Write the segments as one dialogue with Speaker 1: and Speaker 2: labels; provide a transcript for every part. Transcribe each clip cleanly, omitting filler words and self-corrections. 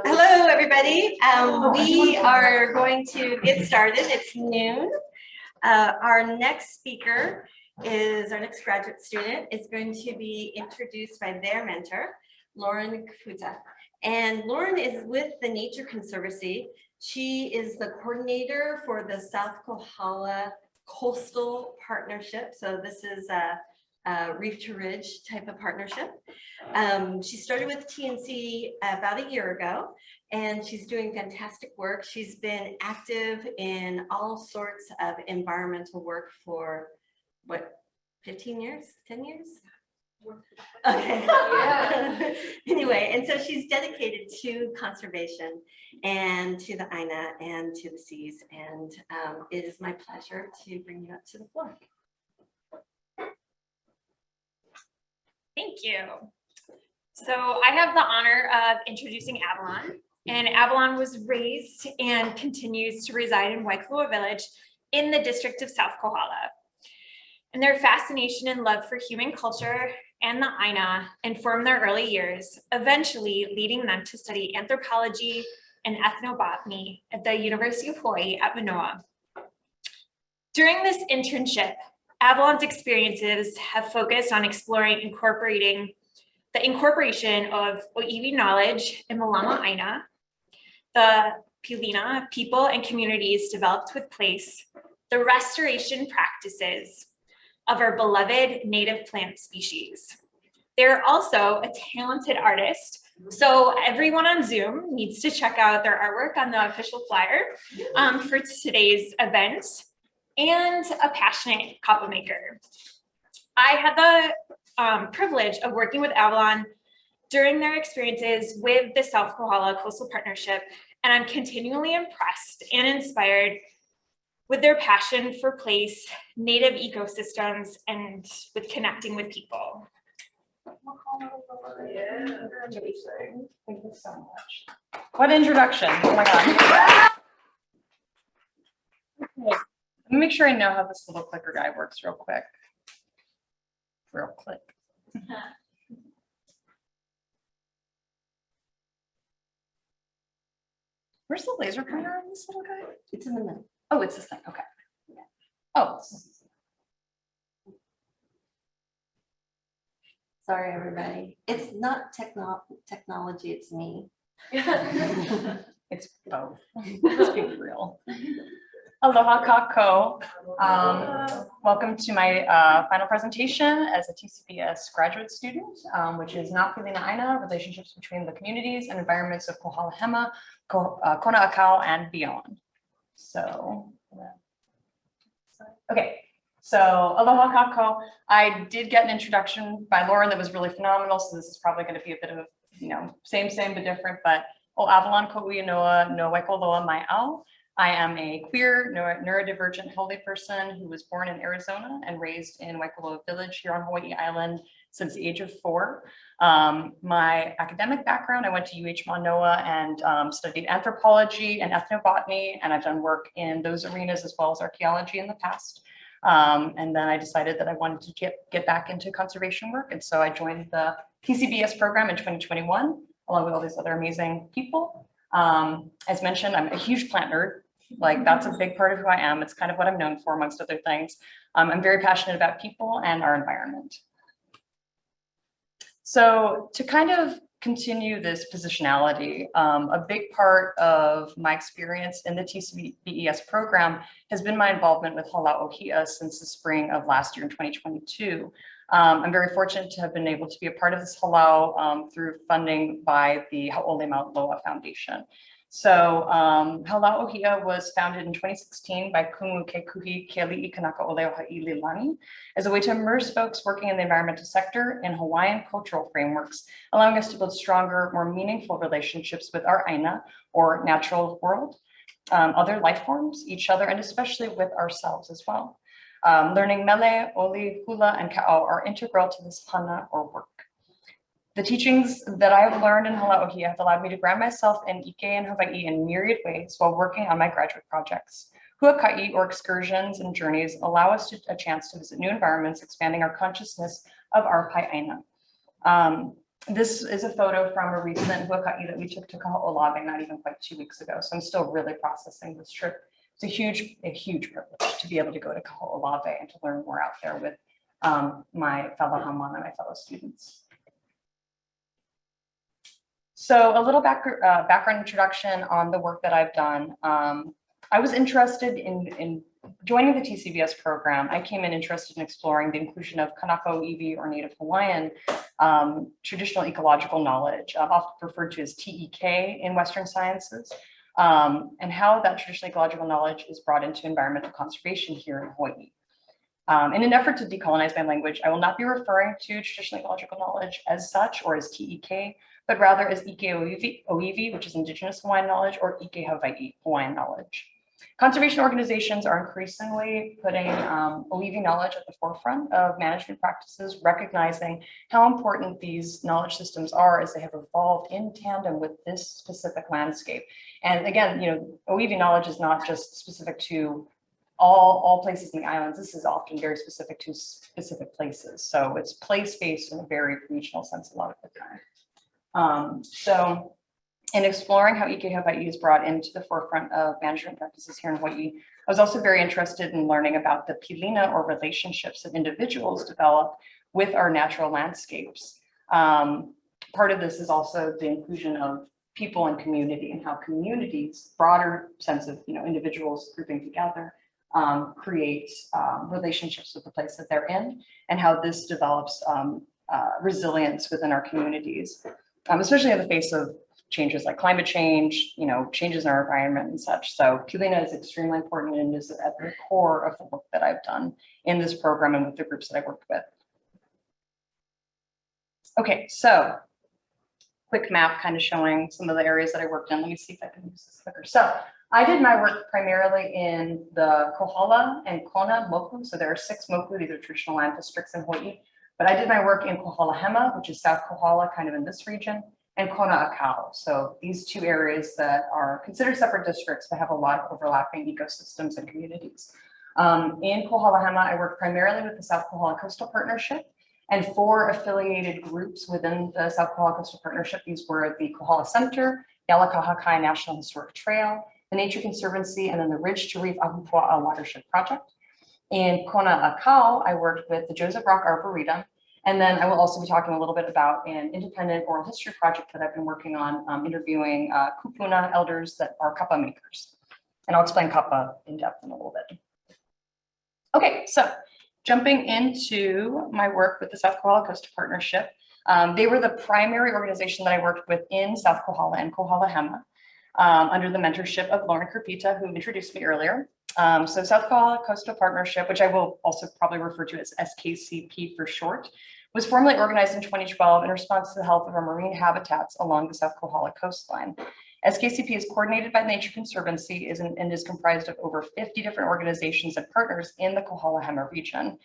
Speaker 1: Hello, everybody. We are going to get started. It's noon. Our next speaker is our next graduate student is going to be introduced by their mentor, Lauren Kuta. And Lauren is with the Nature Conservancy. She is the coordinator for the South Kohala Coastal Partnership. So this is a reef to ridge type of partnership. She started with TNC about a year ago, and she's doing fantastic work. She's been active in all sorts of environmental work for what, 15 years, 10 years? Okay. Yeah. Anyway, and so she's dedicated to conservation and to the ʻāina and to the seas. And it is my pleasure to bring you up to the floor.
Speaker 2: Thank you. So I have the honor of introducing Avalon, and Avalon was raised and continues to reside in Waikoloa Village in the district of South Kohala. And their fascination and love for human culture and the ʻāina informed their early years, eventually leading them to study anthropology and ethnobotany at the University of Hawaii at Manoa. During this internship, Avalon's experiences have focused on exploring the incorporation of ʻōiwi knowledge in Malama ʻāina, the Pilina people and communities developed with place, the restoration practices of our beloved native plant species. They're also a talented artist, so everyone on Zoom needs to check out their artwork on the official flyer for today's event, and a passionate kapa maker. I had the privilege of working with Avalon during their experiences with the South Kohala Coastal Partnership, and I'm continually impressed and inspired with their passion for place, native ecosystems, and with connecting with people.
Speaker 3: Yeah. Thank you so much. What introduction, oh my God. Okay. Let me make sure I know how this little clicker guy works real quick. Real quick. Where's the laser pointer on this little guy?
Speaker 1: It's in the middle.
Speaker 3: Oh, it's this thing. Okay. Oh.
Speaker 1: Sorry, everybody. It's not technology, it's me.
Speaker 3: It's both. Let's be real. Aloha kākou. Welcome to my final presentation as a TCBES graduate student, which is Nā Pilina ʻāina, relationships between the communities and environments of Kohala Hema, Kona ʻAkau, and beyond. So, okay. So aloha kākou. I did get an introduction by Lauren that was really phenomenal. So this is probably going to be a bit of, same but different. But Avalon ko'ui noa no waikoloa mai au. I am a queer, neurodivergent holy person who was born in Arizona and raised in Waikoloa Village here on Hawaiʻi Island since the age of 4. My academic background, I went to UH Manoa and studied anthropology and ethnobotany, and I've done work in those arenas as well as archaeology in the past. And then I decided that I wanted to get back into conservation work, and so I joined the TCBES program in 2021, along with all these other amazing people. As mentioned, I'm a huge plant nerd. Like, that's a big part of who I am. It's kind of what I'm known for, amongst other things. I'm very passionate about people and our environment. So to kind of continue this positionality, a big part of my experience in the TCBES program has been my involvement with Hala'ohia since the spring of last year in 2022. I'm very fortunate to have been able to be a part of this halau through funding by the Hau'ole Mount Loa Foundation. So Hala'ohia was founded in 2016 by Kumu Kekuhi Keali'i Kanaka Oleo Ha'ililani as a way to immerse folks working in the environmental sector in Hawaiian cultural frameworks, allowing us to build stronger, more meaningful relationships with our ʻāina, or natural world, other life forms, each other, and especially with ourselves as well. Learning mele, oli, hula, and ka'au are integral to this hana, or work. The teachings that I have learned in Hala'ohia have allowed me to ground myself in Ike and Hawaii in myriad ways while working on my graduate projects. Huaka'i, or excursions and journeys, allow us a chance to visit new environments, expanding our consciousness of our pai'aina. This is a photo from a recent huaka'i that we took to Kaho'olawe not even quite 2 weeks ago. So I'm still really processing this trip. It's a huge privilege to be able to go to Kaho'olawe and to learn more out there with my fellow Hamana, my fellow students. So a little background introduction on the work that I've done. I was interested in joining the TCBES program. I came in interested in exploring the inclusion of Kanaka Iwi or Native Hawaiian traditional ecological knowledge, often referred to as TEK in Western sciences, and how that traditional ecological knowledge is brought into environmental conservation here in Hawaii. In an effort to decolonize my language, I will not be referring to traditional ecological knowledge as such or as TEK, but rather as Ike Oiwi, which is Indigenous Hawaiian knowledge, or Ike Hawaii, Hawaiian knowledge. Conservation organizations are increasingly putting Oiwi knowledge at the forefront of management practices, recognizing how important these knowledge systems are as they have evolved in tandem with this specific landscape. And again, Oiwi knowledge is not just specific to all places in the islands. This is often very specific to specific places. So it's place-based in a very regional sense a lot of the time. So in exploring how Ike Hawaii is brought into the forefront of management practices here in Hawaii, I was also very interested in learning about the Pilina, or relationships that individuals develop with our natural landscapes. Part of this is also the inclusion of people and community, and how communities, broader sense of individuals grouping together, create relationships with the place that they're in, and how this develops resilience within our communities, especially in the face of changes like climate change, changes in our environment and such. So Pilina is extremely important and is at the core of the work that I've done in this program and with the groups that I worked with. Okay, so quick map kind of showing some of the areas that I worked in. Let me see if I can use this clicker. So I did my work primarily in the Kohala and Kona moku. So there are 6 moku, these are traditional land districts in Hawaii. But I did my work in Kohala Hema, which is South Kohala, kind of in this region, and Kona ʻAkau. So these 2 areas that are considered separate districts but have a lot of overlapping ecosystems and communities. In Kohala Hema, I worked primarily with the South Kohala Coastal Partnership and 4 affiliated groups within the South Kohala Coastal Partnership. These were the Kohala Center, the Alakahakai National Historic Trail, the Nature Conservancy, and then the Ridge to Reef Ahupua'a Watershed Project. In Kona ʻAkau, I worked with the Joseph Rock Arboretum. And then I will also be talking a little bit about an independent oral history project that I've been working on, interviewing kupuna elders that are kapa makers. And I'll explain kapa in depth in a little bit. Okay, so jumping into my work with the South Kohala Coastal Partnership, they were the primary organization that I worked with in South Kohala and Kohala Hema, under the mentorship of Lauren Kerpita, who introduced me earlier. So South Kohala Coastal Partnership, which I will also probably refer to as SKCP for short, was formally organized in 2012 in response to the health of our marine habitats along the South Kohala coastline. SKCP is coordinated by the Nature Conservancy and is comprised of over 50 different organizations and partners in the Kohala Hema region.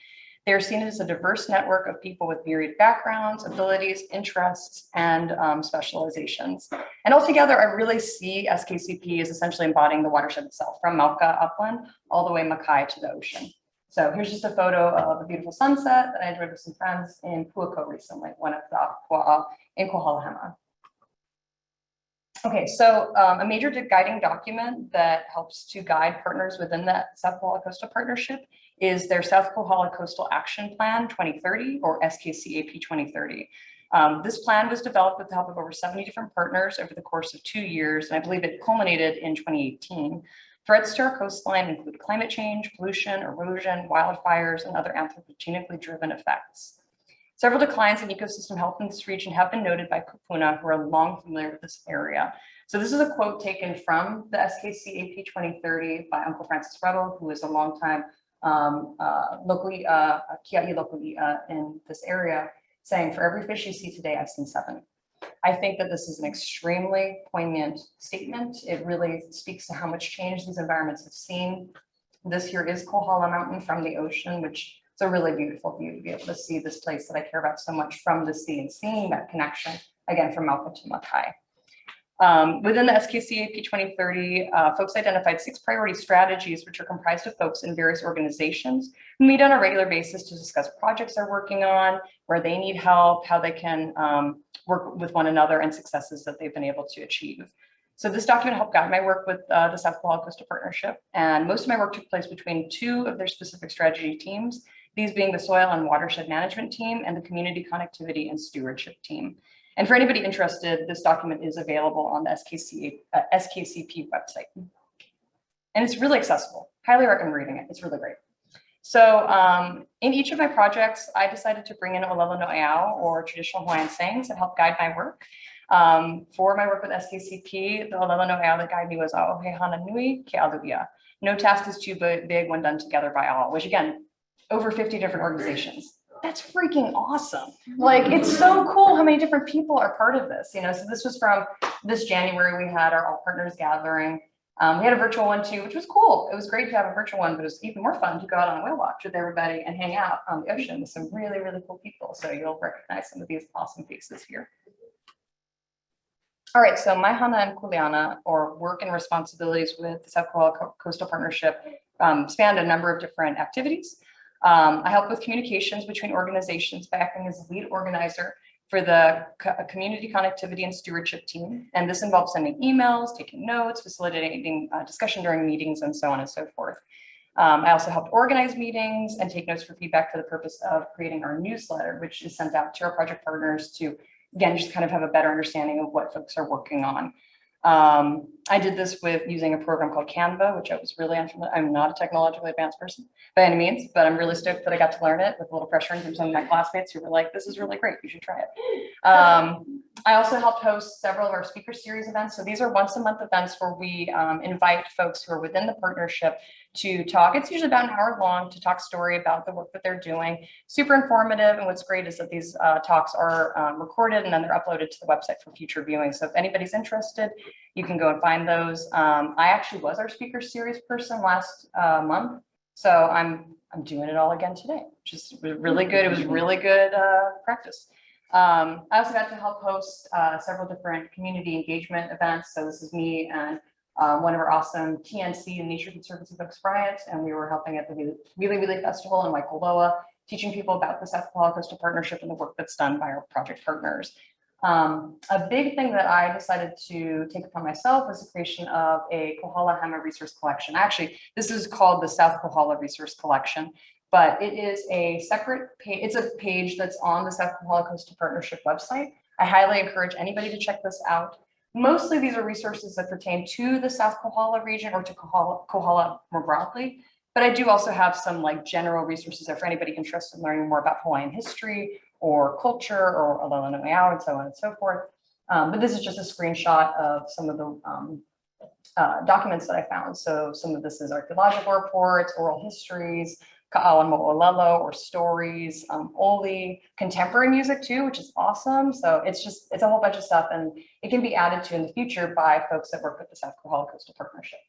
Speaker 3: They are seen as a diverse network of people with varied backgrounds, abilities, interests, and specializations. And altogether, I really see SKCP as essentially embodying the watershed itself, from Mauka upland all the way Makai to the ocean. So here's just a photo of a beautiful sunset that I enjoyed with some friends in Puako recently, one of the Ahupua'a in Kohala Hema. Okay, so a major guiding document that helps to guide partners within that South Kohala Coastal Partnership is their South Kohala Coastal Action Plan 2030, or SKCAP 2030. This plan was developed with the help of over 70 different partners over the course of 2 years, and I believe it culminated in 2018. Threats to our coastline include climate change, pollution, erosion, wildfires, and other anthropogenically driven effects. Several declines in ecosystem health in this region have been noted by kupuna, who are long familiar with this area. So this is a quote taken from the SKCAP 2030 by Uncle Francis Rebel, who is a longtime kia'i locally in this area, saying, "For every fish you see today, I've seen 7." I think that this is an extremely poignant statement. It really speaks to how much change these environments have seen. This here is Kohala Mountain from the ocean, which is a really beautiful view to be able to see this place that I care about so much from the sea, and seeing that connection, again, from Mauka to Makai. Within the SKCAP 2030, folks identified 6 priority strategies, which are comprised of folks in various organizations who meet on a regular basis to discuss projects they're working on, where they need help, how they can work with one another and successes that they've been able to achieve. So this document helped guide my work with the South Kohala Coastal Partnership, and most of my work took place between two of their specific strategy teams, these being the Soil and Watershed Management Team and the Community Connectivity and Stewardship Team. And for anybody interested, this document is available on the SKCP website. And it's really accessible. Highly recommend reading it. It's really great. So in each of my projects, I decided to bring in ʻŌlelo no ʻeau, or traditional Hawaiian sayings, that help guide my work. For my work with SKCP, the ʻŌlelo no ʻeau that guided me was ʻaʻohe hana nui ke aluʻia. No task is too big when done together by all, which again, over 50 different organizations. That's freaking awesome. Like, it's so cool how many different people are part of this, you know? So this was from this January, we had our All Partners Gathering. We had a virtual one too, which was cool. It was great to have a virtual one, but it was even more fun to go out on a whale watch with everybody and hang out on the ocean with some really, really cool people. So you'll recognize some of these awesome faces here. All right, so my hana and kuleana, or work and responsibilities with the South Kohala Coastal Partnership, spanned a number of different activities. I help with communications between organizations by acting as a lead organizer for the Community Connectivity and Stewardship Team. And this involves sending emails, taking notes, facilitating discussion during meetings, and so on and so forth. I also helped organize meetings and take notes for feedback for the purpose of creating our newsletter, which is sent out to our project partners to, again, just kind of have a better understanding of what folks are working on. I did this with using a program called Canva, which I was really unfamiliar. I'm not a technologically advanced person by any means, but I'm really stoked that I got to learn it with a little pressure from some of my classmates who were like, this is really great, you should try it. I also helped host several of our speaker series events. So these are once a month events where we invite folks who are within the partnership to talk. It's usually about an hour long to talk story about the work that they're doing. Super informative. And what's great is that these talks are recorded and then they're uploaded to the website for future viewing. So if anybody's interested, you can go and find those. I actually was our speaker series person last month. So I'm doing it all again today, which is really good. It was really good practice. I also got to help host several different community engagement events. So this is me and one of our awesome TNC and Nature Conservancy folks, Bryant, and we were helping at the Wheelie Wheelie Festival in Waikoloa, teaching people about the South Kohala Coastal Partnership and the work that's done by our project partners. A big thing that I decided to take upon myself was the creation of a Kohala Hema resource collection. Actually, this is called the South Kohala Resource Collection, but it is a separate page. It's a page that's on the South Kohala Coastal Partnership website. I highly encourage anybody to check this out. Mostly these are resources that pertain to the South Kohala region or to Kohala more broadly, but I do also have some like general resources there for anybody interested in learning more about Hawaiian history or culture or ʻŌlelo no ʻeau and so on and so forth. But this is just a screenshot of some of the documents that I found. So some of this is archaeological reports, oral histories, ka'awa mo'olelo or stories, oli, contemporary music too, which is awesome. So it's a whole bunch of stuff, and it can be added to in the future by folks that work with the South Kohala Coastal Partnership.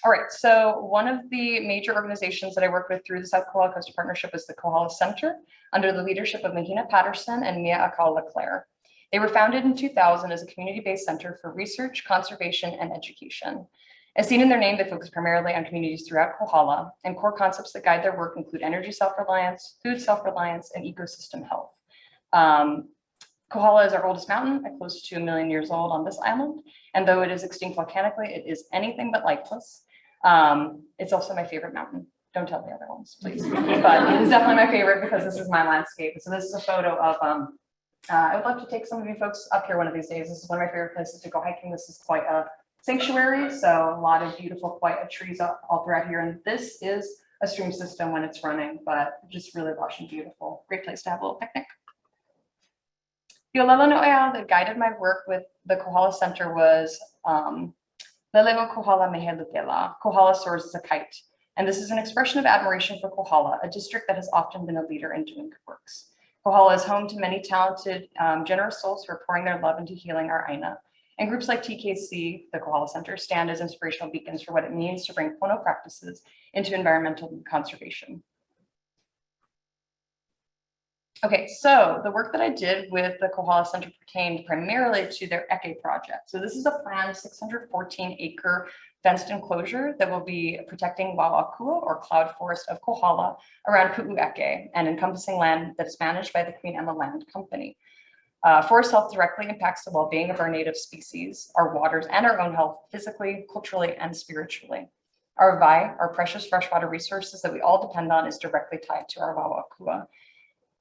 Speaker 3: All right, so one of the major organizations that I work with through the South Kohala Coastal Partnership is the Kohala Center, under the leadership of Mahina Patterson and Mia ʻAkau LeClaire. They were founded in 2000 as a community-based center for research, conservation, and education. As seen in their name, they focus primarily on communities throughout Kohala, and core concepts that guide their work include energy self-reliance, food self-reliance, and ecosystem health. Kohala is our oldest mountain, at close to 1 million years old on this island, and though it is extinct volcanically, it is anything but lifeless. It's also my favorite mountain. Don't tell the other ones, please. But it is definitely my favorite because this is my landscape. So this is a photo of, I would love to take some of you folks up here one of these days. This is one of my favorite places to go hiking. This is quite a sanctuary, so a lot of beautiful quiet trees all throughout here. And this is a stream system when it's running, but just really lush and beautiful. Great place to have a little picnic. The ʻŌlelo no ʻeau that guided my work with the Kohala Center was Lelego Kohala mehe lukela. Kohala soars as a kite. And this is an expression of admiration for Kohala, a district that has often been a leader in doing good works. Kohala is home to many talented, generous souls who are pouring their love into healing our ʻāina. And groups like TKC, the Kohala Center, stand as inspirational beacons for what it means to bring Pono practices into environmental conservation. Okay, so the work that I did with the Kohala Center pertained primarily to their ʻEke project. So this is a planned 614-acre fenced enclosure that will be protecting Wauakua, or cloud forest of Kohala, around Pu'uʻeke and encompassing land that is managed by the Queen Emma Land Company. Forest health directly impacts the well-being of our native species, our waters, and our own health physically, culturally, and spiritually. Our vai, our precious freshwater resources that we all depend on, is directly tied to our wauakua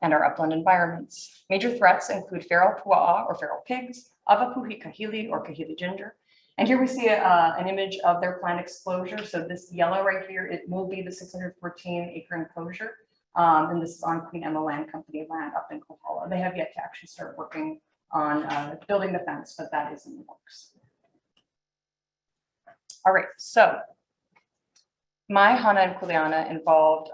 Speaker 3: and our upland environments. Major threats include feral pua'a or feral pigs, avapuhi kahili or kahili ginger. And here we see an image of their planned exposure. So this yellow right here, it will be the 614 acre enclosure. And this is on Queen Emma Land Company land up in Kohala. They have yet to actually start working on building the fence, but that is in the works. All right, so my hana and kuleana involved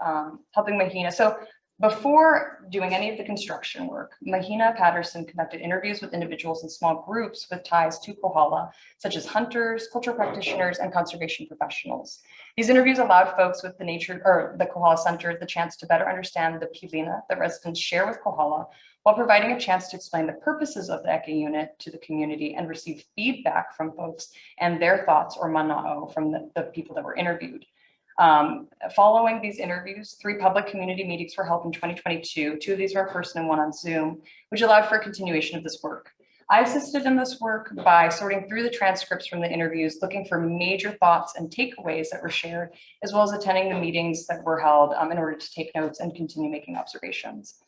Speaker 3: helping Mahina. So before doing any of the construction work, Mahina Patterson conducted interviews with individuals in small groups with ties to Kohala, such as hunters, cultural practitioners, and conservation professionals. These interviews allowed folks with the Kohala Center the chance to better understand the Pilina that residents share with Kohala, while providing a chance to explain the purposes of the ʻAkau unit to the community and receive feedback from folks and their thoughts or mana'o from the people that were interviewed. Following these interviews, 3 public community meetings were held in 2022. 2 of these were in person and 1 on Zoom, which allowed for a continuation of this work. I assisted in this work by sorting through the transcripts from the interviews, looking for major thoughts and takeaways that were shared, as well as attending the meetings that were held in order to take notes and continue making observations.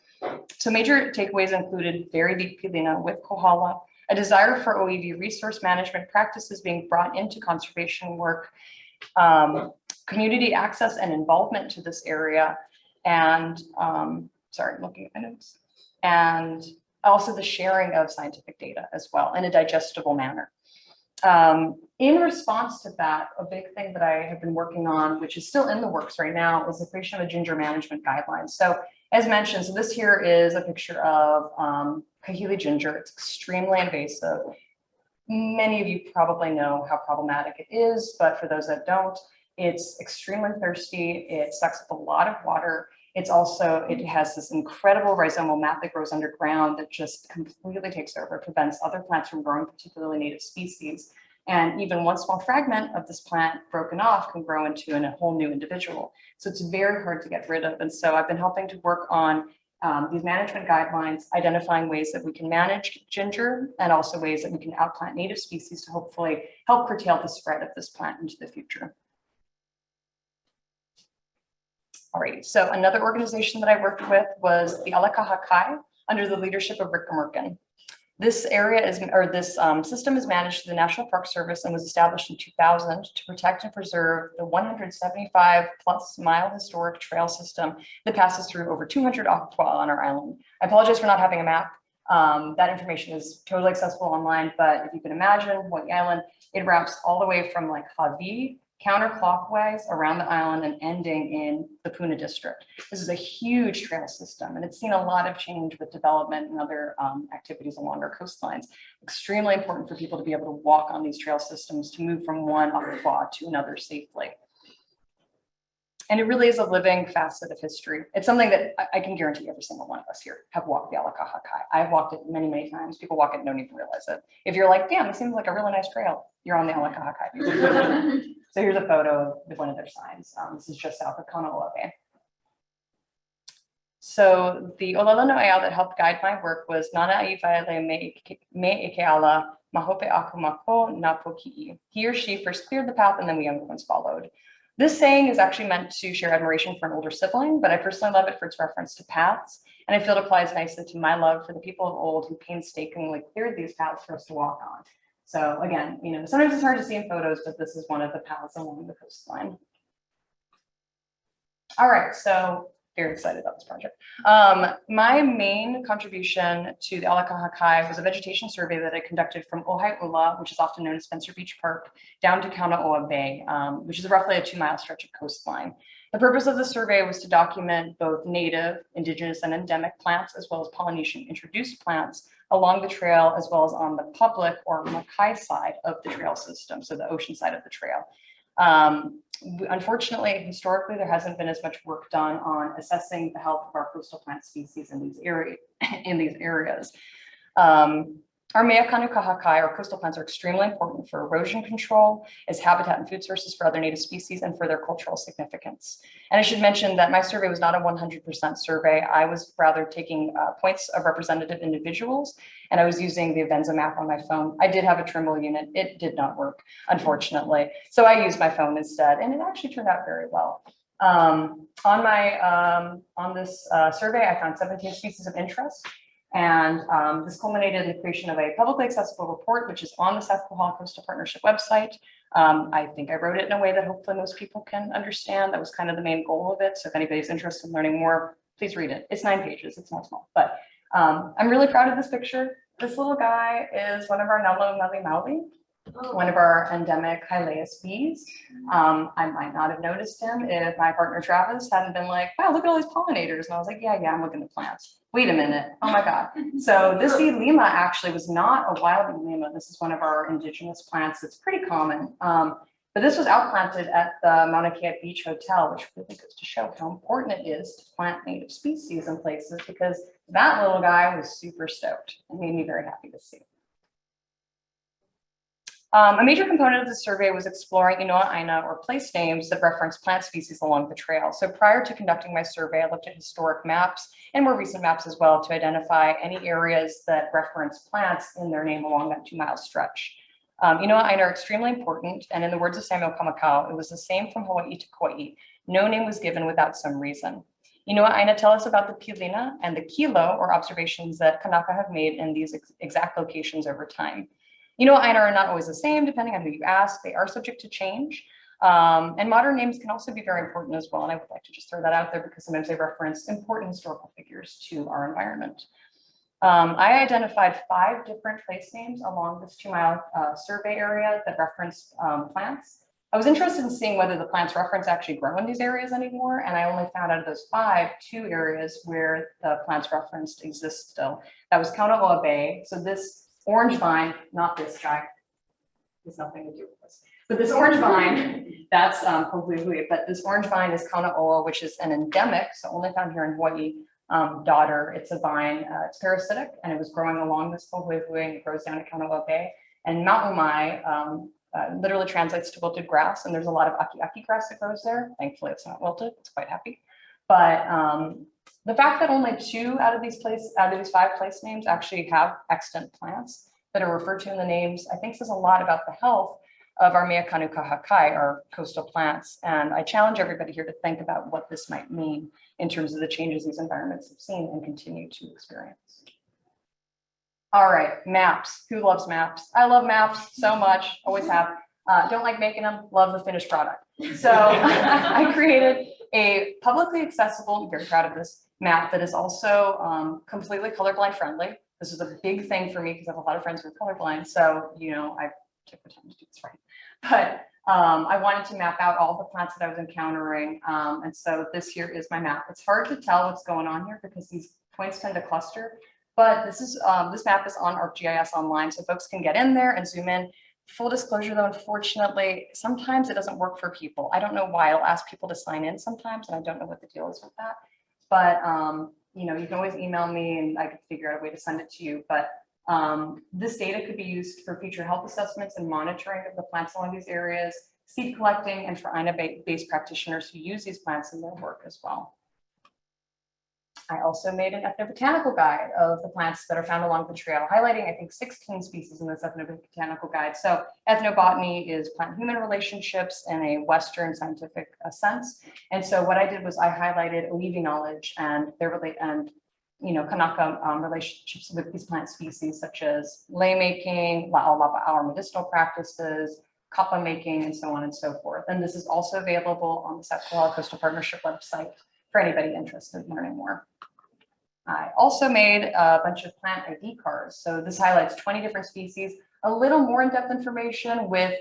Speaker 3: So major takeaways included very deep pilina with Kohala, a desire for OEV resource management practices being brought into conservation work, community access and involvement to this area, and sorry, I'm looking at my notes, and also the sharing of scientific data as well in a digestible manner. In response to that, a big thing that I have been working on, which is still in the works right now, is the creation of a ginger management guidelines. So as mentioned, so this here is a picture of kahili ginger. It's extremely invasive. Many of you probably know how problematic it is, but for those that don't, it's extremely thirsty. It sucks up a lot of water. It has this incredible rhizomal mat that grows underground that just completely takes over, prevents other plants from growing, particularly native species. And even one small fragment of this plant broken off can grow into a whole new individual. So it's very hard to get rid of. And so I've been helping to work on these management guidelines, identifying ways that we can manage ginger and also ways that we can outplant native species to hopefully help curtail the spread of this plant into the future. All right, so another organization that I worked with was the ʻAkau under the leadership of Rick Merkin. This area is, or this system is managed through the National Park Service and was established in 2000 to protect and preserve the 175+ mile historic trail system that passes through over 200 ʻAkau on our island. I apologize for not having a map. That information is totally accessible online, but if you can imagine Hawaiʻi Island, it wraps all the way from like Hawaii counterclockwise around the island and ending in the Puna district. This is a huge trail system, and it's seen a lot of change with development and other activities along our coastlines. Extremely important for people to be able to walk on these trail systems to move from one ʻAkau to another safely. And it really is a living facet of history. It's something that I can guarantee every single one of us here have walked the ʻAkau. I've walked it many, many times. People walk it and don't even realize it. If you're like, damn, this seems like a really nice trail, you're on the ʻAkau. So here's a photo of one of their signs. This is just south of Kona Bay. So the ʻōlelo noʻeau that helped guide my work was Nana Iwaele me Ekeala Mahope Aku Mako Na Poki'i. He or she first cleared the path and then we younger ones followed. This saying is actually meant to share admiration for an older sibling, but I personally love it for its reference to paths. And I feel it applies nicely to my love for the people of old who painstakingly cleared these paths for us to walk on. So again, you know, sometimes it's hard to see in photos, but this is one of the paths along the coastline. All right, so very excited about this project. My main contribution to the ʻAkau was a vegetation survey that I conducted from ʻohaiʻula, which is often known as Spencer Beach Park, down to Kaunaʻoa Bay, which is roughly a 2-mile stretch of coastline. The purpose of the survey was to document both native, indigenous, and endemic plants, as well as Polynesian introduced plants along the trail, as well as on the public or Makai side of the trail system, so the ocean side of the trail. Unfortunately, historically, there hasn't been as much work done on assessing the health of our coastal plant species in these areas. Our Meakanu kahakai, or coastal plants, are extremely important for erosion control, as habitat and food sources for other native species, and for their cultural significance. And I should mention that my survey was not a 100% survey. I was rather taking points of representative individuals, and I was using the Avenza map on my phone. I did have a Trimble unit. It did not work, unfortunately. So I used my phone instead, and it actually turned out very well. On this survey, I found 17 species of interest. And this culminated in the creation of a publicly accessible report, which is on the South Kohala Coastal Partnership website. I think I wrote it in a way that hopefully most people can understand. That was kind of the main goal of it. So if anybody's interested in learning more, please read it. It's 9 pages, it's not small, but I'm really proud of this picture. This little guy is one of our Nalo Mauli, one of our endemic Hylaeus bees. I might not have noticed him if my partner Travis hadn't been like, wow, look at all these pollinators. And I was like, yeah, I'm looking at plants. Wait a minute, oh my God. So this bee Lima actually was not a wild bee Lima. This is one of our indigenous plants that's pretty common. But this was outplanted at the Mauna Kea Beach Hotel, which really goes to show how important it is to plant native species in places, because that little guy was super stoked and made me very happy to see. A major component of the survey was exploring ʻāina, or place names that reference plant species along the trail. So prior to conducting my survey, I looked at historic maps and more recent maps as well to identify any areas that reference plants in their name along that 2-mile stretch. ʻāina are extremely important, and in the words of Samuel Kamakaua, it was the same from Hawaiʻi to Kauai. No name was given without some reason. ʻāina tell us about the Pilina and the kilo, or observations that Kanaka have made in these exact locations over time. ʻāina are not always the same, depending on who you ask. They are subject to change. And modern names can also be very important as well. And I would like to just throw that out there because sometimes they reference important historical figures to our environment. I identified 5 different place names along this 2-mile survey area that referenced plants. I was interested in seeing whether the plants reference actually grow in these areas anymore. And I only found out of those 5, 2 areas where the plants referenced exist still. That was Kaunaoa Bay. So this orange vine, not this guy, has nothing to do with this. But this orange vine, that's Hui, but this orange vine is Kaunaoa, which is an endemic, so only found here in Hawaii, daughter. It's a vine, it's parasitic, and it was growing along this Hui, and it grows down at Kaunaoa Bay. And Ma'umai literally translates to wilted grass, and there's a lot of aki grass that grows there. Thankfully, it's not wilted, it's quite happy. But the fact that only 2 out of these 5 place names actually have extant plants that are referred to in the names, I think says a lot about the health of our Meakanu kahakai, our coastal plants. And I challenge everybody here to think about what this might mean in terms of the changes these environments have seen and continue to experience. All right, maps. Who loves maps? I love maps so much, always have. Don't like making them, love the finished product. So I created a publicly accessible, I'm very proud of this, map that is also completely colorblind friendly. This is a big thing for me because I have a lot of friends who are colorblind. So, I took the time to do this right. But I wanted to map out all the plants that I was encountering. And so this here is my map. It's hard to tell what's going on here because these points tend to cluster. But this map is on ArcGIS Online, so folks can get in there and zoom in. Full disclosure though, unfortunately, sometimes it doesn't work for people. I don't know why. I'll ask people to sign in sometimes, and I don't know what the deal is with that. But you can always email me and I can figure out a way to send it to you. But this data could be used for future health assessments and monitoring of the plants along these areas, seed collecting, and for ʻāina-based practitioners who use these plants in their work as well. I also made an ethnobotanical guide of the plants that are found along the trail, highlighting, I think, 16 species in this ethnobotanical guide. So ethnobotany is plant-human relationships in a Western scientific sense. And so what I did was I highlighted Oiwi knowledge and Kanaka relationships with these plant species, such as lei making, la'au medicinal practices, kapa making, and so on and so forth. And this is also available on the South Kohala Coastal Partnership website for anybody interested in learning more. I also made a bunch of plant ID cards. So this highlights 20 different species, a little more in-depth information with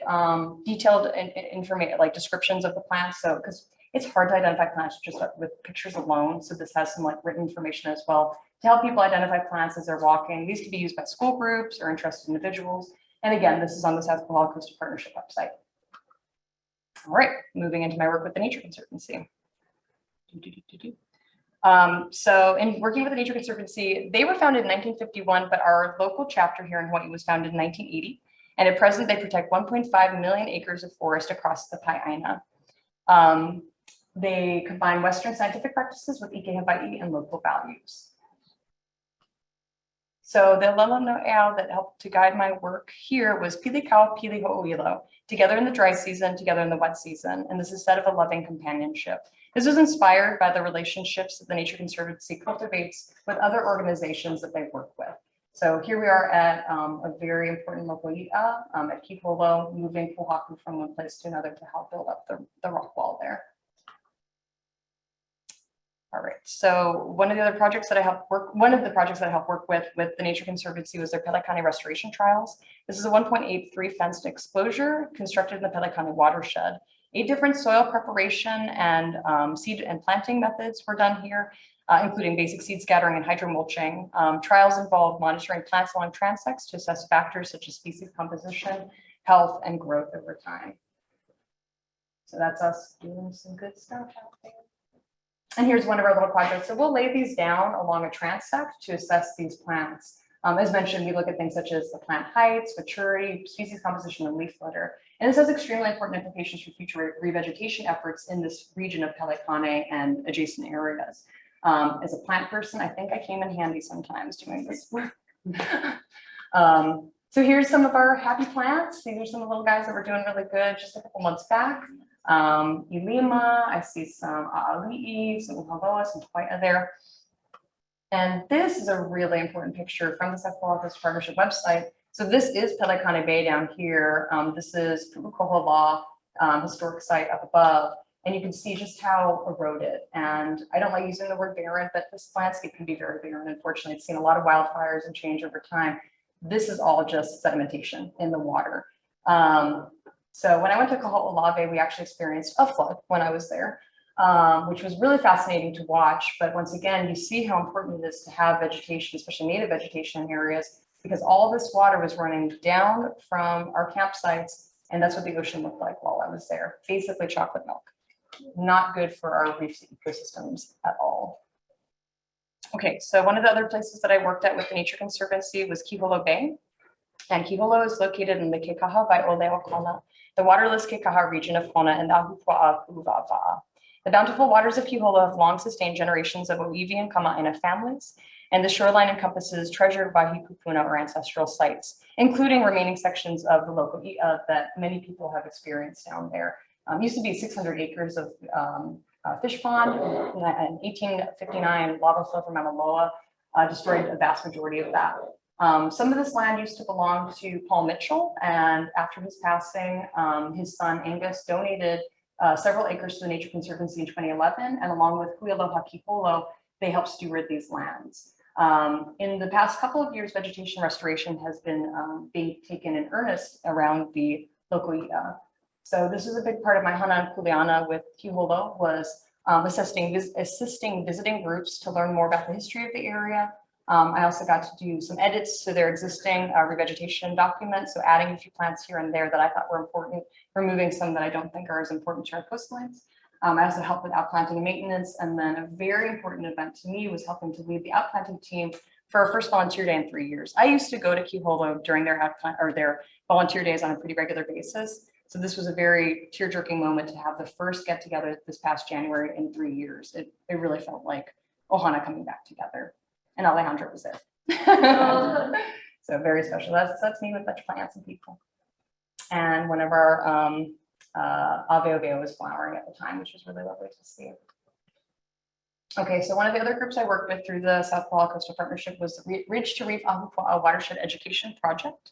Speaker 3: detailed information, like descriptions of the plants. So, because it's hard to identify plants just with pictures alone. So this has some written information as well to help people identify plants as they're walking. These can be used by school groups or interested individuals. And again, this is on the South Kohala Coastal Partnership website. All right, moving into my work with the Nature Conservancy. So in working with the Nature Conservancy, they were founded in 1951, but our local chapter here in Hawaii was founded in 1980. And at present, they protect 1.5 million acres of forest across the ʻAkau. They combine Western scientific practices with ʻike Hawaiʻi and local values. So the lelo no'eau that helped to guide my work here was pili kau, pili ho'oilo, together in the dry season, together in the wet season. And this is said of a loving companionship. This was inspired by the relationships that the Nature Conservancy cultivates with other organizations that they work with. So here we are at a very important local i'a at Hilo, moving pohaku from one place to another to help build up the rock wall there. All right, so one of the projects that I helped work with the Nature Conservancy was their Pelikani restoration trials. This is a 1.83 fenced exposure constructed in the Pelikani watershed. 8 different soil preparation and seed and planting methods were done here, including basic seed scattering and hydromulching. Trials involved monitoring plants along transects to assess factors such as species composition, health, and growth over time. So that's us doing some good stuff out there. And here's one of our little projects. So we'll lay these down along a transect to assess these plants. As mentioned, we look at things such as the plant heights, maturity, species composition, and leaf litter. And this has extremely important implications for future revegetation efforts in this region of Pelikane and adjacent areas. As a plant person, I think I came in handy sometimes doing this work. So here's some of our happy plants. These are some of the little guys that were doing really good just a couple months back. ʻAlima, I see some ʻAali'i, some ʻuhaloa, some Hawaiʻi there. And this is a really important picture from the South Kohala Coastal Partnership website. So this is Pelikane Bay down here. This is Pu'ukohola historic site up above. And you can see just how eroded. And I don't like using the word barren, but this landscape can be very barren. Unfortunately, it's seen a lot of wildfires and change over time. This is all just sedimentation in the water. So when I went to Kaho'olawe, we actually experienced a flood when I was there, which was really fascinating to watch. But once again, you see how important it is to have vegetation, especially native vegetation in areas, because all this water was running down from our campsites. And that's what the ocean looked like while I was there. Basically chocolate milk. Not good for our reef ecosystems at all. Okay, so one of the other places that I worked at with the Nature Conservancy was Kiholo Bay. And Kiholo is located in the Kekaha Wai'oleo Kona, the waterless Kekaha region of Kona and the Ahupua'a Pu'uwa'awa'a. The bountiful waters of Kiholo have long sustained generations of Oiwi and Kama'aina families, and the shoreline encompasses treasured wahi kupuna or ancestral sites, including remaining sections of the local i'a that many people have experienced down there. Used to be 600 acres of fish pond. In 1859, lava flow from Mauna Loa destroyed a vast majority of that. Some of this land used to belong to Paul Mitchell, and after his passing, his son Angus donated several acres to the Nature Conservancy in 2011, and along with Huialoha Kiholo, they helped steward these lands. In the past couple of years, vegetation restoration has been being taken in earnest around the local i'a. So this is a big part of my hana and kuleana with Kiholo, was assisting visiting groups to learn more about the history of the area. I also got to do some edits to their existing revegetation documents, so adding a few plants here and there that I thought were important, removing some that I don't think are as important to our coastlines. I also helped with outplanting and maintenance, and then a very important event to me was helping to lead the outplanting team for our first volunteer day in 3 years. I used to go to Kiholo during their their volunteer days on a pretty regular basis. So this was a very tear-jerking moment to have the first get-together this past January in 3 years. It really felt like Ohana coming back together. And Alejandro was there. So very special. That's me with a bunch of plants and people. And one of our Ave was flowering at the time, which was really lovely to see. Okay, so one of the other groups I worked with through the South Kohala Coastal Partnership was the Ridge to Reef Ahupua'a Watershed Education Project.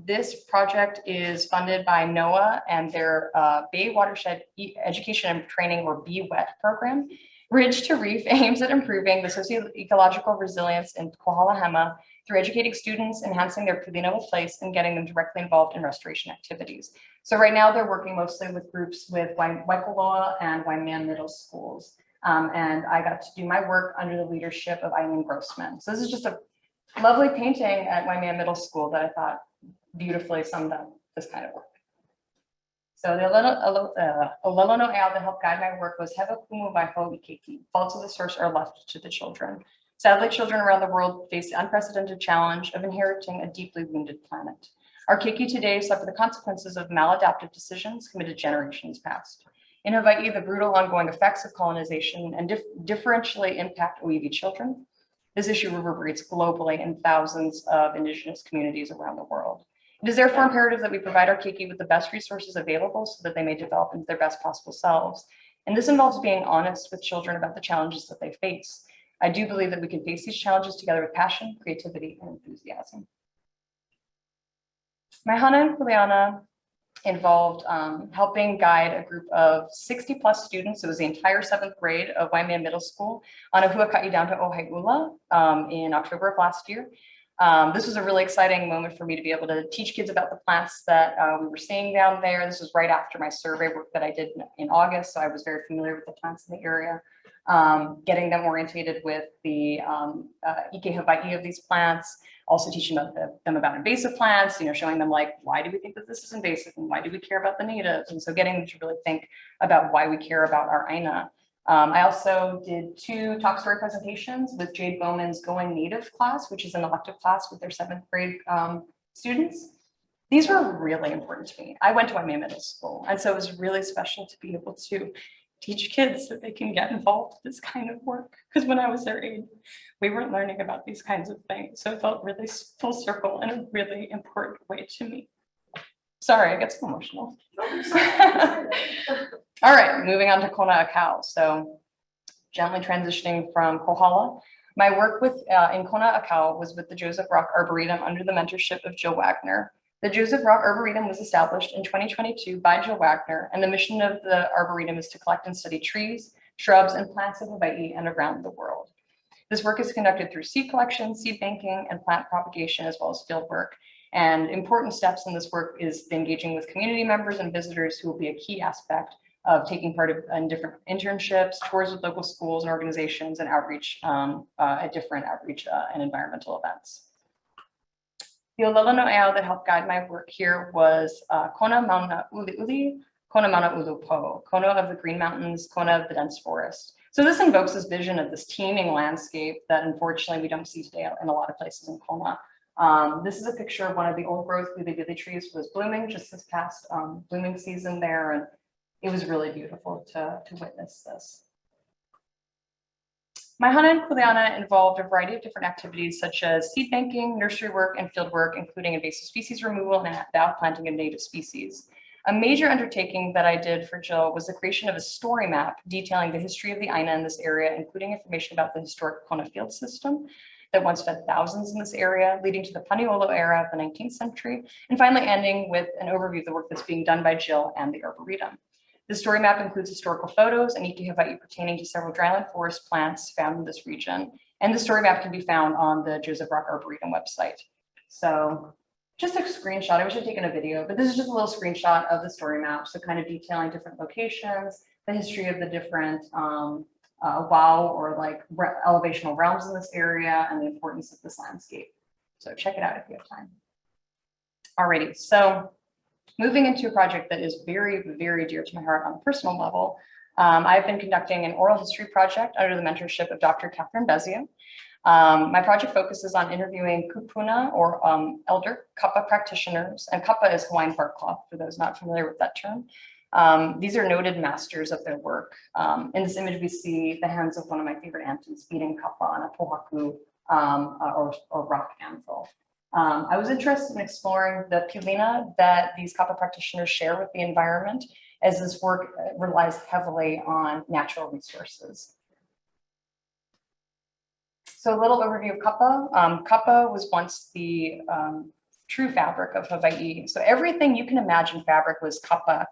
Speaker 3: This project is funded by NOAA and their Bay Watershed Education and Training, or BWET program. Ridge to Reef aims at improving the socio-ecological resilience in Kohala Hema through educating students, enhancing their Pilina with place, and getting them directly involved in restoration activities. So right now they're working mostly with groups with Waikoloa and Waimea middle schools. And I got to do my work under the leadership of Eileen Grossman. So this is just a lovely painting at Waimea Middle School that I thought beautifully summed up this kind of work. So the olelo no ʻea that helped guide my work was Hewa kumu vai hou I keiki. Faults of the source are left to the children. Sadly, children around the world face the unprecedented challenge of inheriting a deeply wounded planet. Our keiki today suffer the consequences of maladaptive decisions committed generations past. In Hawaiʻi, the brutal ongoing effects of colonization and differentially impact Oiwi children. This issue reverberates globally in thousands of indigenous communities around the world. It is therefore imperative that we provide our keiki with the best resources available so that they may develop into their best possible selves. And this involves being honest with children about the challenges that they face. I do believe that we can face these challenges together with passion, creativity, and enthusiasm. My hana and kuleana involved helping guide a group of 60 plus students. It was the entire 7th grade of Waimea Middle School on a huaka'i down to Ohaiula in October of last year. This was a really exciting moment for me to be able to teach kids about the plants that we were seeing down there. This was right after my survey work that I did in August, so I was very familiar with the plants in the area. Getting them orientated with the Ike Hawaiʻi of these plants, also teaching them about invasive plants, showing them like, why do we think that this is invasive and why do we care about the natives? And so getting them to really think about why we care about our ʻāina. I also did 2 talk story presentations with Jade Bowman's Going Native class, which is an elective class with their 7th grade students. These were really important to me. I went to Waimea Middle School, and so it was really special to be able to teach kids that they can get involved in this kind of work. Because when I was their age, we weren't learning about these kinds of things. So it felt really full circle in a really important way to me. Sorry, I get so emotional. All right, moving on to Kona ʻAkau. So gently transitioning from Kohala. My work in Kona ʻAkau was with the Joseph Rock Arboretum under the mentorship of Jill Wagner. The Joseph Rock Arboretum was established in 2022 by Jill Wagner, and the mission of the Arboretum is to collect and study trees, shrubs, and plants of Hawaiʻi and around the world. This work is conducted through seed collection, seed banking, and plant propagation, as well as field work. And important steps in this work is engaging with community members and visitors who will be a key aspect of taking part in different internships, tours with local schools and organizations, and outreach at different outreach and environmental events. The olelo no ʻea that helped guide my work here was Kona Mauna Uli Uli, Kona Mauna Ulu Po, Kona of the Green Mountains, Kona of the dense forest. So this invokes this vision of this teeming landscape that unfortunately we don't see today in a lot of places in Kona. This is a picture of one of the old growth Wili Wili trees was blooming just this past blooming season there, and it was really beautiful to witness this. My hana and kuleana involved a variety of different activities such as seed banking, nursery work, and field work, including invasive species removal and outplanting of native species. A major undertaking that I did for Jill was the creation of a story map detailing the history of the ʻāina in this area, including information about the historic Kona field system that once fed thousands in this area, leading to the Paniolo era of the 19th century, and finally ending with an overview of the work that's being done by Jill and the Arboretum. The story map includes historical photos and Ike Hawaiʻi pertaining to several dryland forest plants found in this region. And the story map can be found on the Joseph Rock Arboretum website. So just a screenshot, I wish I'd taken a video, but this is just a little screenshot of the story map. So kind of detailing different locations, the history of the different wow or like elevational realms in this area and the importance of this landscape. So check it out if you have time. Alrighty, so moving into a project that is very, very dear to my heart on a personal level, I've been conducting an oral history project under the mentorship of Dr. Kathryn Besio. My project focuses on interviewing kupuna or elder kapa practitioners, and kapa is Hawaiian bark cloth for those not familiar with that term. These are noted masters of their work. In this image, we see the hands of one of my favorite aunties beating kapa on a pohaku or rock anvil. I was interested in exploring the Pilina that these kapa practitioners share with the environment, as this work relies heavily on natural resources. So a little overview of kapa. Kapa was once the true fabric of Hawaiʻi. So everything you can imagine fabric was kapa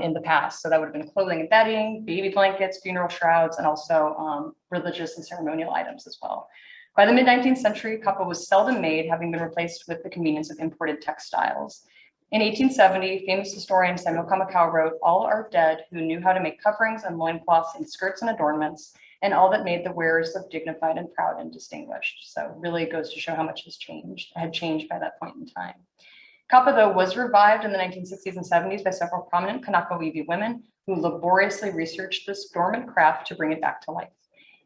Speaker 3: in the past. So that would have been clothing and bedding, baby blankets, funeral shrouds, and also religious and ceremonial items as well. By the mid-19th century, kapa was seldom made, having been replaced with the convenience of imported textiles. In 1870, famous historian Samuel Kamakaua wrote, "All are dead who knew how to make coverings and loincloths and skirts and adornments, and all that made the wearers look dignified and proud and distinguished." So really goes to show how much had changed by that point in time. Kapa, though, was revived in the 1960s and 70s by several prominent Kanaka Weavy women who laboriously researched this dormant craft to bring it back to life.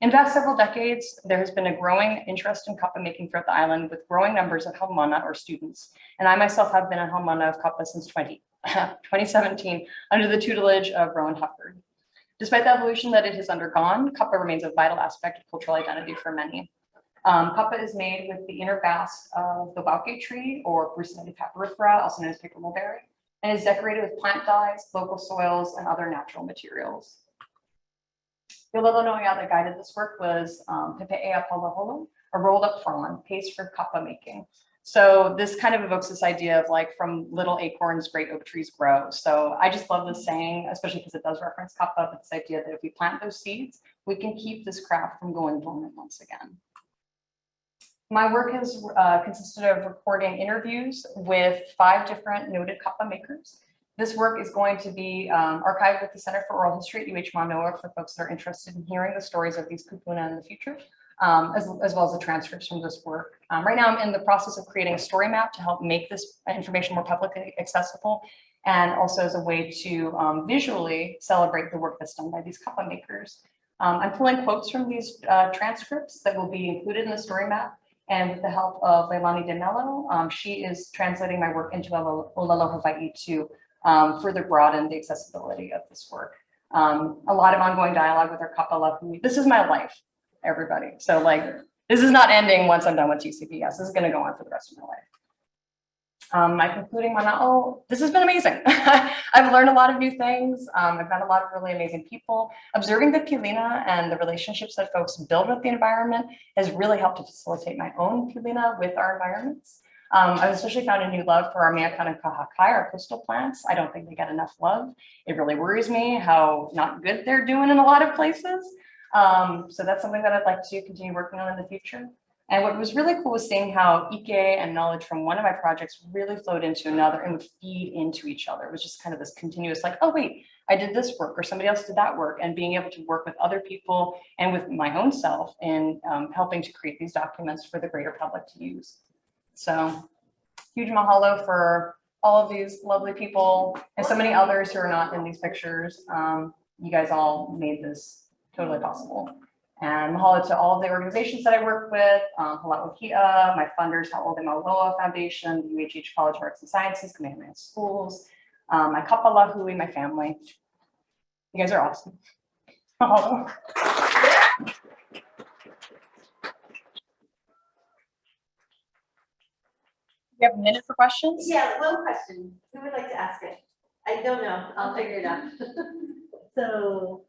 Speaker 3: In the past several decades, there has been a growing interest in kapa making throughout the island with growing numbers of haumana or students. And I myself have been a haumana of kapa since 2017 under the tutelage of Rowan Hufford. Despite the evolution that it has undergone, kapa remains a vital aspect of cultural identity for many. Kapa is made with the inner bast of the wauke tree or Brucinidia papyrifera, also known as paper mulberry, and is decorated with plant dyes, local soils, and other natural materials. The olelo noia that guided this work was pepe'ea palaholo, a rolled up frond, paste for kapa making. So this kind of evokes this idea of like from little acorns, great oak trees grow. So I just love this saying, especially because it does reference kapa, but this idea that if we plant those seeds, we can keep this craft from going dormant once again. My work has consisted of recording interviews with 5 different noted kapa makers. This work is going to be archived at the Center for Oral History at UH Manoa for folks that are interested in hearing the stories of these kupuna in the future, as well as the transcripts from this work. Right now, I'm in the process of creating a story map to help make this information more publicly accessible, and also as a way to visually celebrate the work that's done by these kapa makers. I'm pulling quotes from these transcripts that will be included in the story map. And with the help of Leilani De Mello, she is translating my work into Olelo Hawaiʻi to further broaden the accessibility of this work. A lot of ongoing dialogue with our kapa lahui. This is my life, everybody. So like, this is not ending once I'm done with TCBES. This is gonna go on for the rest of my life. My concluding mana'o, this has been amazing. I've learned a lot of new things. I've met a lot of really amazing people. Observing the Pilina and the relationships that folks build with the environment has really helped to facilitate my own Pilina with our environments. I've especially found a new love for our meakana kahakai, our coastal plants. I don't think they get enough love. It really worries me how not good they're doing in a lot of places. So that's something that I'd like to continue working on in the future. And what was really cool was seeing how ike and knowledge from one of my projects really flowed into another and would feed into each other. It was just kind of this continuous like, oh wait, I did this work or somebody else did that work, and being able to work with other people and with my own self in helping to create these documents for the greater public to use. So huge mahalo for all of these lovely people and so many others who are not in these pictures. You guys all made this totally possible. And mahalo to all of the organizations that I work with, Hala'ohia, my funders, Ha'ole Mauloa Foundation, the UHH College of Arts and Sciences, Kamehameha Schools, my kapa lahui, my family. You guys are awesome. Mahalo. You have a minute for questions?
Speaker 1: Yeah, one question. Who would like to ask it? I don't know. I'll figure it out. So.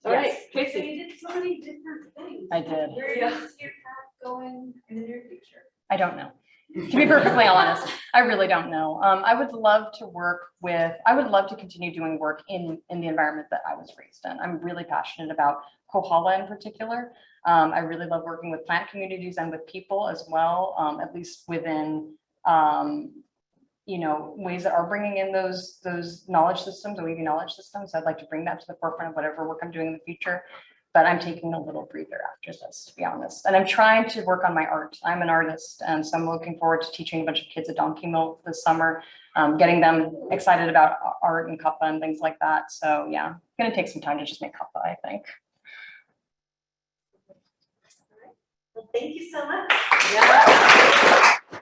Speaker 1: All right, Casey.
Speaker 4: So you did so many different things.
Speaker 3: I did.
Speaker 4: Where do you see your path going in the near future?
Speaker 3: I don't know. To be perfectly honest, I really don't know. I would love to continue doing work in the environment that I was raised in. I'm really passionate about Kohala in particular. I really love working with plant communities and with people as well, at least within ways that are bringing in those knowledge systems, or weaving knowledge systems. I'd like to bring that to the forefront of whatever work I'm doing in the future. But I'm taking a little breather after this, to be honest. And I'm trying to work on my art. I'm an artist, and so I'm looking forward to teaching a bunch of kids at Donkey Mill this summer, getting them excited about art and kapa and things like that. So yeah, it's gonna take some time to just make kapa, I think.
Speaker 1: Well, thank you so much. Yeah.